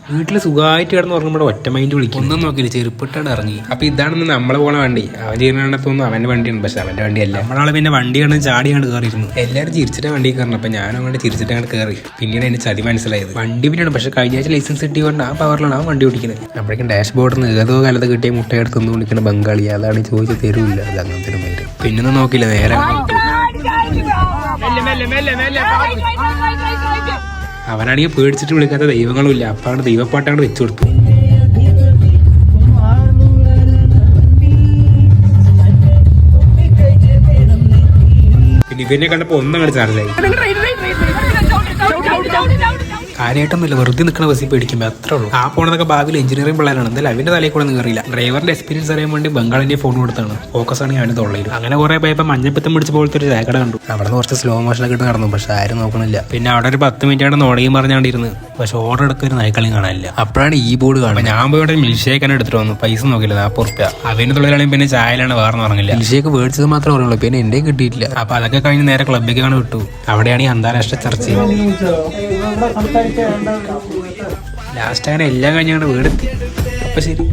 വീട്ടിൽ സുഖമായിട്ട് കിടന്ന് ഉറങ്ങുമ്പോൾ ഒറ്റ മൈൻഡ് വിളിക്കും. ഒന്നും നോക്കിയില്ല, ചെരുപ്പിട്ടാണ് ഇറങ്ങി. അപ്പൊ ഇതാണെന്ന് നമ്മളെ പോണ വണ്ടി. അവൻ ചെയ്യുന്നതൊന്നും അവന്റെ വണ്ടിയാണ്, പക്ഷെ അവന്റെ വണ്ടിയല്ല. നമ്മളാളെ പിന്നെ വണ്ടി കണ്ട് ചാടിയാണ് കയറിയിരുന്നു. എല്ലാവരും ചിരിച്ചിട്ട് വണ്ടി കയറണം. അപ്പൊ ഞാനും അങ്ങോട്ട് ചിരിച്ചിട്ടാണ് കയറി. പിന്നീട് എന്നെ ചതി മനസ്സിലായത്. വണ്ടി പിന്നെയാണ്, പക്ഷെ കഴിഞ്ഞ ആഴ്ച ലൈസൻസ് കിട്ടി കൊണ്ട് ആ പവറിലാണ് ആ വണ്ടി ഓടിക്കുന്നത്. അപ്പോഴേക്കും ഡാഷ് ബോർഡിൽ നിന്ന് ഏതോ കാലത്ത് കിട്ടിയ മുട്ടയെടുത്ത് ഒന്ന് വിളിക്കുന്ന ബംഗാളി. അതാണ് ചോദിച്ചു തരൂല്ല, അത് അങ്ങനത്തെ ഒരു പേര്. പിന്നൊന്നും നോക്കില്ല, നേരെ അവനാണെങ്കിൽ പേടിച്ചിട്ട് വിളിക്കാത്ത ദൈവങ്ങളും ഇല്ല. അപ്പാണ് ദൈവപ്പാട്ടാണ് വെച്ചു കൊടുത്തു. പിന്നെ ഇവനെ കണ്ടപ്പോ ഒന്നും കളിച്ചാറില്ലായി. കാര്യമായിട്ടൊന്നുമില്ല, വെറുതെ നിൽക്കുന്ന ബസ്സിൽ പേടിക്കുമ്പോൾ അത്രേ ഉള്ളൂ. ആ പോണതൊക്കെ ഭാവിയിൽ എഞ്ചിനീയറിംഗ് പിള്ളേരാണ്. എന്തായാലും അവന്റെ തലയിൽ കൂടെ കയറിയില്ല. ഡ്രൈവറിന്റെ എക്സ്പീരിയൻസ് അറിയാൻ വേണ്ടി ബംഗാളിന്റെ ഫോൺ കൊടുത്താണ്. ഫോക്കസ് ആണ് ഞാൻ തൊള്ളയിൽ. അങ്ങനെ കുറെ പോയപ്പോൾ മഞ്ഞപ്പിത്തം പിടിച്ച പോലത്തെ ഒരു ചായക്കട കണ്ടു. അവിടെ നിന്ന് കുറച്ച് സ്ലോ മോഷനൊക്കെ ഇട്ട് നടന്നു, പക്ഷെ ആരും നോക്കണില്ല. പിന്നെ അവിടെ ഒരു 10 മിനിറ്റ് നോടയും പറഞ്ഞാണ്ടിരുന്നു, പക്ഷെ ഓർഡർ എടുക്കാൻ ഒരു നായ്ക്കളിയും കാണാനില്ല. അപ്പോഴാണ് ഈ ബോർഡ് കാണുന്നത്. ഞാൻ പോയി ഇവിടെ മിൽക്ക് ഷേക്ക് തന്നെ എടുത്തിട്ട് വന്നു. പൈസ നോക്കില്ല, 40 രൂപ. അവന്റെ തൊഴിലാളിയും പിന്നെ ചായയിലാണ് വേറെ പറഞ്ഞില്ല. മിൽക്ക് ഷേക്ക് മേടിച്ചത് മാത്രമേ പറയുള്ളൂ, പിന്നെ എന്റെ കിട്ടിയിട്ടില്ല. അപ്പൊ അതൊക്കെ കഴിഞ്ഞ് നേരെ ക്ലബ്ബിലേക്കാണ് വിട്ടു. അവിടെയാണ് ഈ അന്താരാഷ്ട്ര ചർച്ച. ലാസ്റ്റ് അങ്ങനെ എല്ലാം കഴിഞ്ഞാണ് വീടെത്തി. അപ്പൊ ശരി.